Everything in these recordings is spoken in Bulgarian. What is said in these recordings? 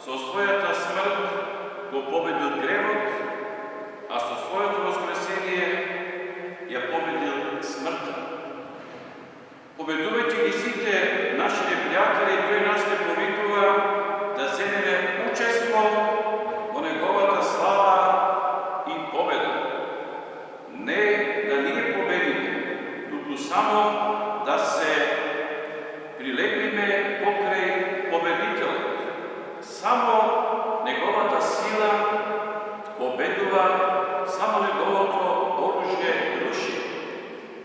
со својата смрт го победил гревот, а со своето воскресение ја победил смртта. Победувајќи ги сите наши непријатели, тој нас не повикува да земеме учество во неговата слава и победа. Не да ние победиме, туку само да се прилепиме покрај победителот. Само неговата сила победува, само неговото оружје руши.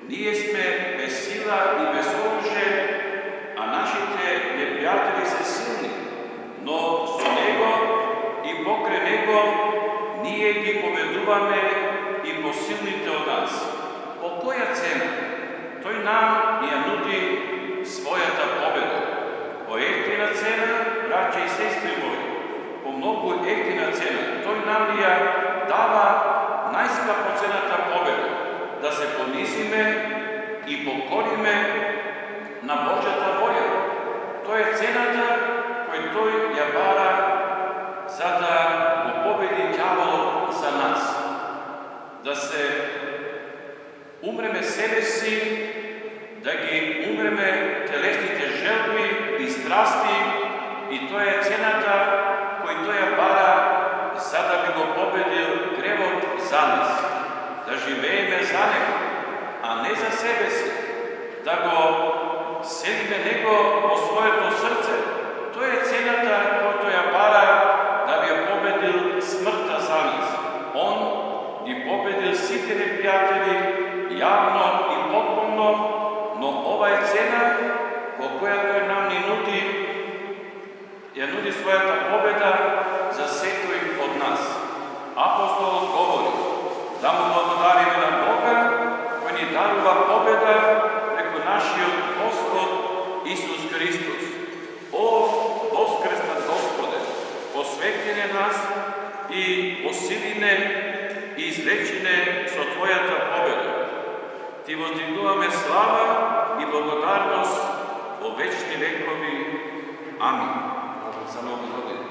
Ние сме без сила и без оружје, а нашите непријатели се силни, но со него и покрај него ние ги победуваме и посилните од нас. По која цена? Тој нам ја нуди својата победа. По ефтина цена, браќа и сестри мои, по многу ефтина цена, тој нам ја дава најскапоцената победа, да се понизиме и покориме на Божјата воља. Тоа е цената која тој ја бара за да го победи ѓаволот за нас. Да се умреме себе си, да ги умреме телесните желби и страсти, и тоа е цената која тој ја бара за да би го победил гревот за нас. Да живееме за него, а не за себе си. Да го селиме него во своето срце. Тоа е цената која тој ја бара да би ја победил смртта за нас. Он ги победил сите непријатели јавно и потпуно, но ова е цена по која тој нам ни нуди, ја нуди својата победа за секој од нас. Апостолот говори да му благодариме на Бога кој ни дарува победа преку нашиот Господ Исус Христос. О, воскреснат Господе, посвети нас и посилине и извлечине со Твојата победа. Ти воздигнуваме слава и благодарност во вечни векови. Амин. Само Господи.